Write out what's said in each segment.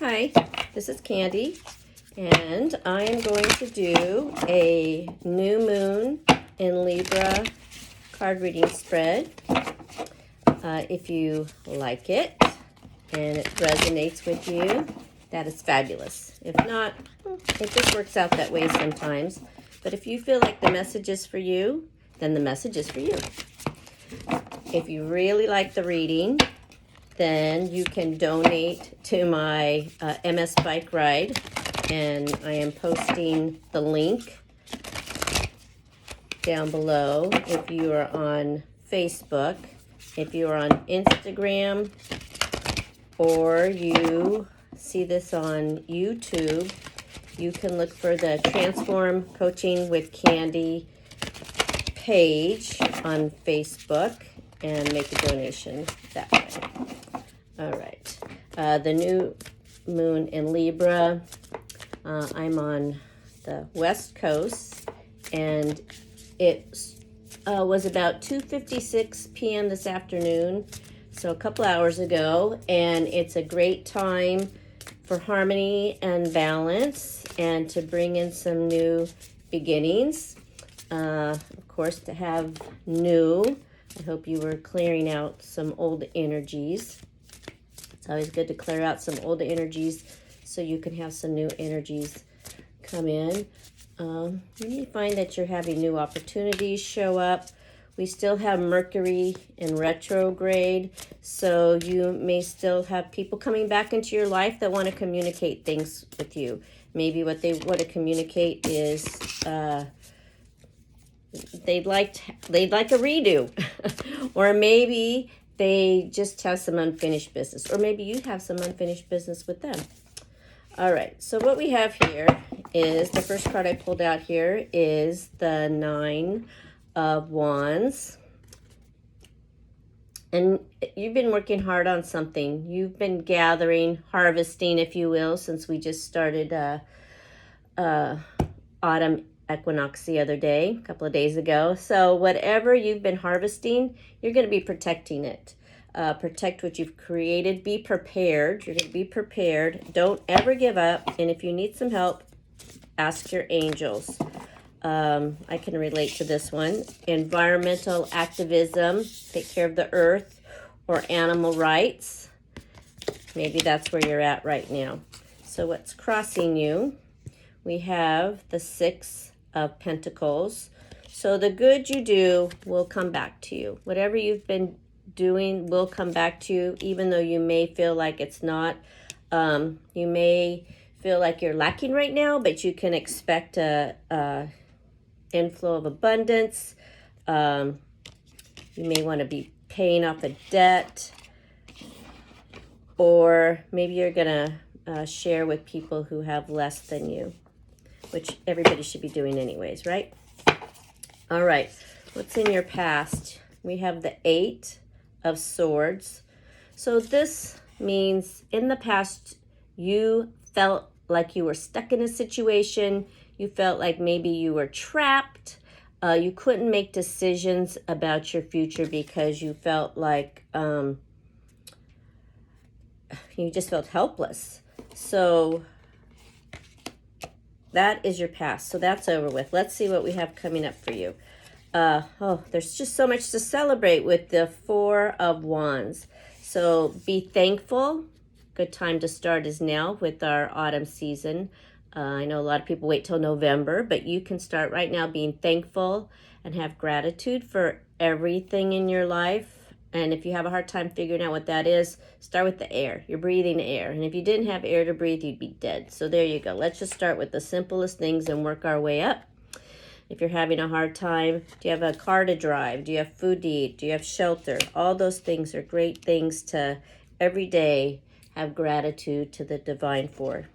Hi, this is Candy, and I am going to do a new moon in Libra card reading spread. If you like it and it resonates with you, that is fabulous. If not, it just works out that way sometimes. But if you feel like the message is for you, then the message is for you. If you really like the reading, then you can donate to my MS bike ride, and I am posting the link down below. If you are on Facebook, if you are on Instagram, or you see this on YouTube, you can look for the Transform Coaching with Candy page on Facebook and make a donation that way. All right, the new moon in Libra, I'm on the West Coast, and it was about 2:56 p.m. this afternoon, so a couple hours ago, and it's a great time for harmony and balance and to bring in some new beginnings. Of course, to have new, I hope you were clearing out some old energies. It's always good to clear out some old energies so you can have some new energies come in. You may find that you're having new opportunities show up. We still have Mercury in retrograde, so you may still have people coming back into your life that want to communicate things with you. Maybe what they want to communicate is they'd like a redo, or maybe they just have some unfinished business, or maybe you have some unfinished business with them. All right, so what we have here is, the first card I pulled out here is the Nine of Wands. And you've been working hard on something. You've been gathering, harvesting, if you will, since we just started autumn equinox the other day, a couple of days ago. So whatever you've been harvesting, you're going to be protecting it. Protect what you've created. Be prepared. You're going to be prepared. Don't ever give up. And if you need some help, ask your angels. I can relate to this one. Environmental activism, take care of the earth, or animal rights. Maybe that's where you're at right now. So what's crossing you? We have the Six of Pentacles. So the good you do will come back to you. Whatever you've been doing will come back to you, even though you may feel like it's not. You may feel like you're lacking right now, but you can expect a inflow of abundance. You may want to be paying off a debt, or maybe you're gonna share with people who have less than you, which everybody should be doing anyways, right? All right, what's in your past? We have the Eight of Swords. So this means in the past you felt like you were stuck in a situation. You felt like maybe you were trapped. You couldn't make decisions about your future because you felt like you just felt helpless. So that is your past. So that's over with. Let's see what we have coming up for you. There's just so much to celebrate with the Four of Wands. So be thankful. Good time to start is now with our autumn season. I know a lot of people wait till November, but you can start right now being thankful and have gratitude for everything in your life. And if you have a hard time figuring out what that is, start with the air. You're breathing air. And if you didn't have air to breathe, you'd be dead. So there you go. Let's just start with the simplest things and work our way up. If you're having a hard time, do you have a car to drive? Do you have food to eat? Do you have shelter? All those things are great things to every day have gratitude to the divine for.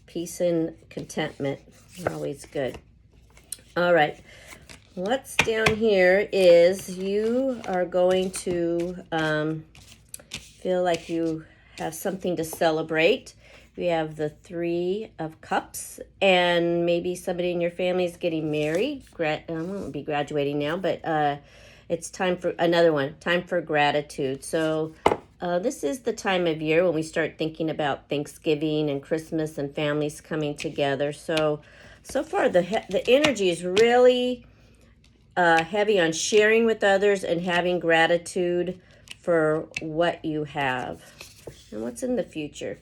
Peace and contentment are always good. All right. What's down here is you are going to feel like you have something to celebrate. We have the Three of Cups, and maybe somebody in your family is getting married. I won't be graduating now, but it's time for another one. Time for gratitude. So this is the time of year when we start thinking about Thanksgiving and Christmas and families coming together. So far the energy is really heavy on sharing with others and having gratitude for what you have. And what's in the future?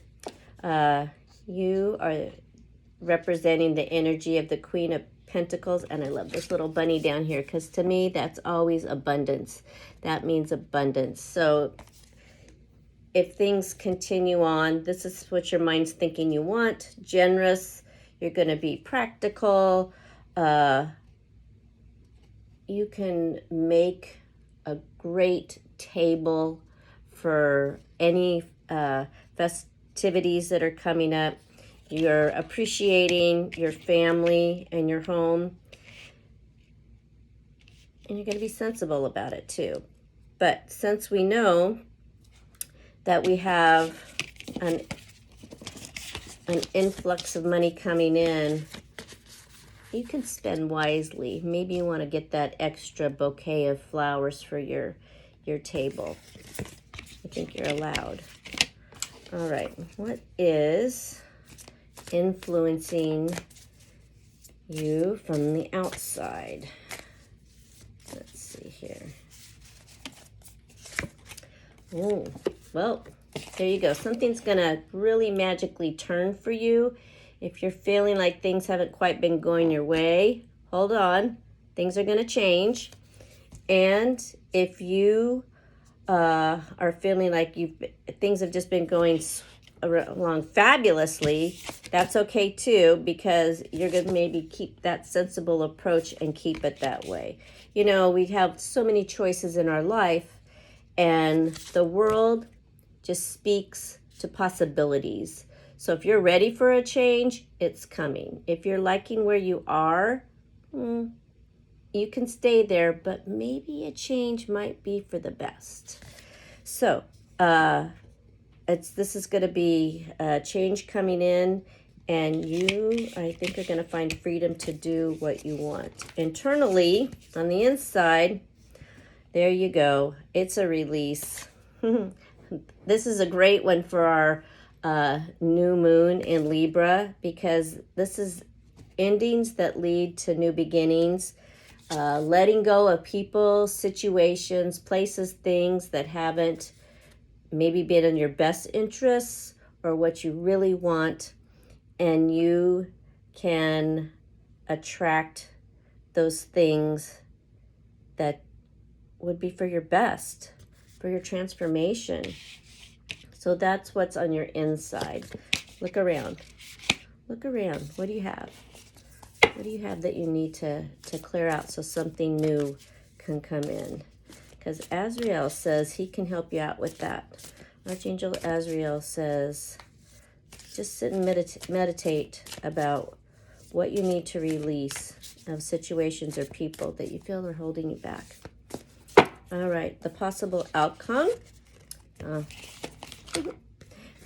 You are representing the energy of the Queen of Pentacles, and I love this little bunny down here because to me that's always abundance. That means abundance. So if things continue on, this is what your mind's thinking you want. Generous, you're going to be practical. You can make a great table for any festivities that are coming up. You're appreciating your family and your home. And you're going to be sensible about it too. But since we know that we have an influx of money coming in, you can spend wisely. Maybe you want to get that extra bouquet of flowers for your table. I think you're allowed. All right, what is influencing you from the outside? Let's see here. Oh, well, there you go. Something's going to really magically turn for you. If you're feeling like things haven't quite been going your way, hold on. Things are going to change. And if you are feeling like things have just been going along fabulously, that's okay too, because you're going to maybe keep that sensible approach and keep it that way. You know, we have so many choices in our life, and the world just speaks to possibilities. So if you're ready for a change, it's coming. If you're liking where you are, you can stay there, but maybe a change might be for the best. So this is going to be a change coming in, and you, I think, are going to find freedom to do what you want. Internally, on the inside, there you go. It's a release. This is a great one for our new moon in Libra, because this is endings that lead to new beginnings. Letting go of people, situations, places, things that haven't maybe been in your best interests or what you really want, and you can attract those things that would be for your best, for your transformation. So that's what's on your inside. Look around. Look around. What do you have? What do you have that you need to clear out so something new can come in? Because Azrael says he can help you out with that. Archangel Azrael says, just sit and meditate about what you need to release of situations or people that you feel are holding you back. All right, the possible outcome.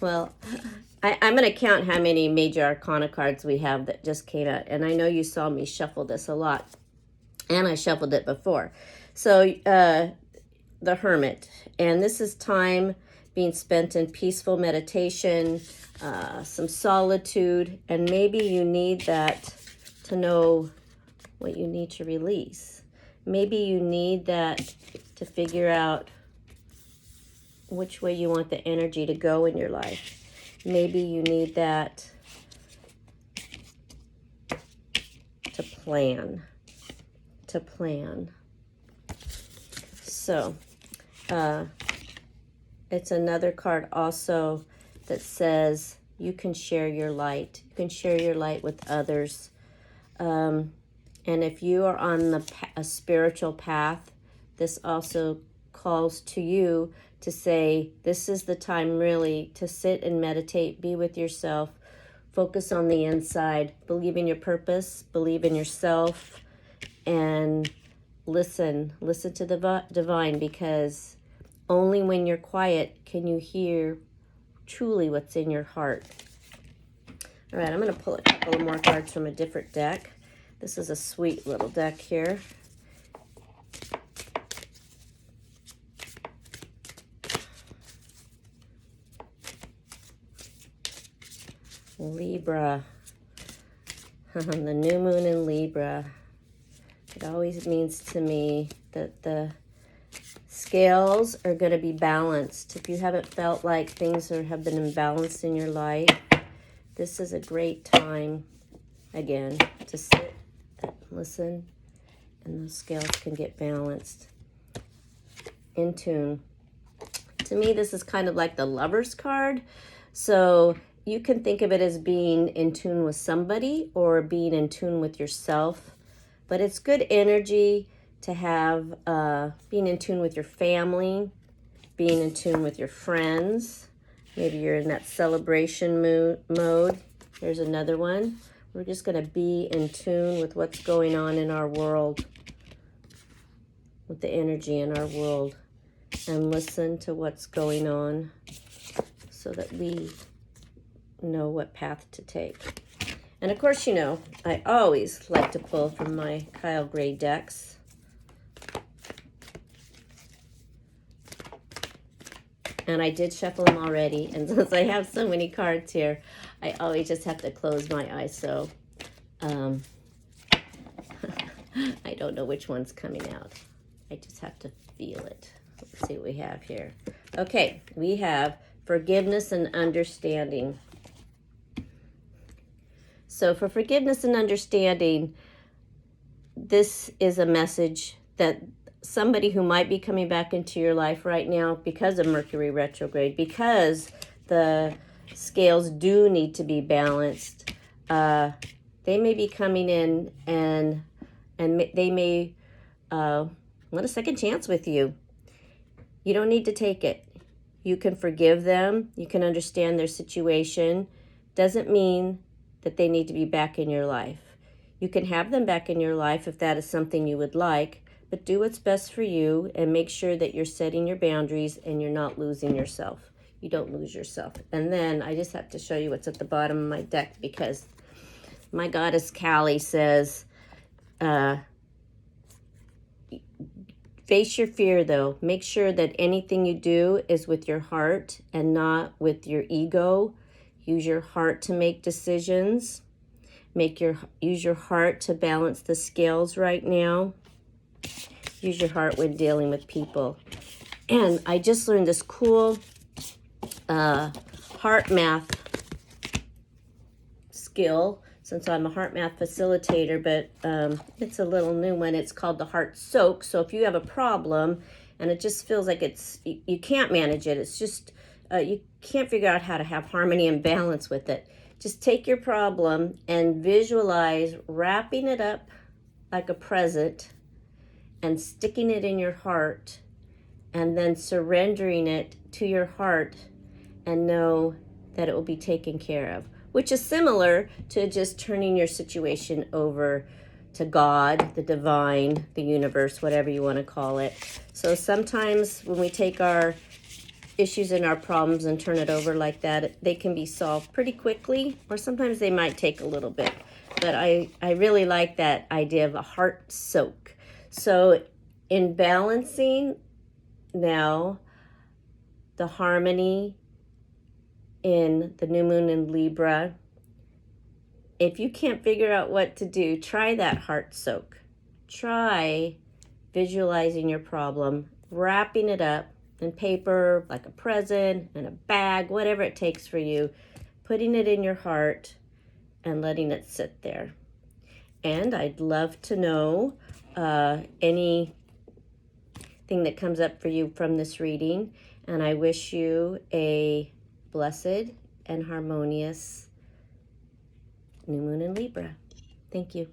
Well, I'm going to count how many major arcana cards we have that just came out. And I know you saw me shuffle this a lot. And I shuffled it before. So the Hermit. And this is time being spent in peaceful meditation, some solitude. And maybe you need that to know what you need to release. Maybe you need that to figure out which way you want the energy to go in your life. Maybe you need that to plan. So, it's another card also that says you can share your light. You can share your light with others. And if you are on a spiritual path, this also calls to you to say, this is the time really to sit and meditate, be with yourself, focus on the inside, believe in your purpose, believe in yourself, and listen to the divine, because only when you're quiet can you hear truly what's in your heart. All right, I'm going to pull a couple of more cards from a different deck. This is a sweet little deck here. Libra. The new moon in Libra. It always means to me that the scales are going to be balanced. If you haven't felt like things have been imbalanced in your life, this is a great time, again, to sit and listen, and those scales can get balanced, in tune. To me, this is kind of like the Lover's card. So you can think of it as being in tune with somebody or being in tune with yourself. But it's good energy to have, being in tune with your family, being in tune with your friends. Maybe you're in that celebration mode. Here's another one. We're just going to be in tune with what's going on in our world, with the energy in our world, and listen to what's going on so that we know what path to take. And of course, you know, I always like to pull from my Kyle Gray decks. And I did shuffle them already. And since I have so many cards here, I always just have to close my eyes. So I don't know which one's coming out. I just have to feel it. Let's see what we have here. Okay, we have forgiveness and understanding. So for forgiveness and understanding, this is a message that somebody who might be coming back into your life right now because of Mercury retrograde, because the scales do need to be balanced, they may be coming in and they may want a second chance with you. You don't need to take it. You can forgive them. You can understand their situation. Doesn't mean that they need to be back in your life. You can have them back in your life if that is something you would like, but do what's best for you and make sure that you're setting your boundaries and you're not losing yourself. You don't lose yourself. And then I just have to show you what's at the bottom of my deck, because my goddess Callie says, face your fear, though. Make sure that anything you do is with your heart and not with your ego. Use your heart to make decisions. Use your heart to balance the scales right now. Use your heart when dealing with people. And I just learned this cool heart math skill, since I'm a heart math facilitator, but it's a little new one. It's called the heart soak. So if you have a problem and it just feels like you can't manage it, it's just you can't figure out how to have harmony and balance with it, just take your problem and visualize wrapping it up like a present and sticking it in your heart, and then surrendering it to your heart, and know that it will be taken care of, which is similar to just turning your situation over to God, the divine, the universe, whatever you want to call it. So sometimes when we take our issues and our problems and turn it over like that, they can be solved pretty quickly, or sometimes they might take a little bit. But I really like that idea of a heart soak. So in balancing now the harmony in the new moon in Libra, if you can't figure out what to do, try that heart soak. Try visualizing your problem, wrapping it up in paper, like a present, in a bag, whatever it takes for you, putting it in your heart and letting it sit there. And I'd love to know anything that comes up for you from this reading. And I wish you a blessed and harmonious new moon in Libra. Thank you.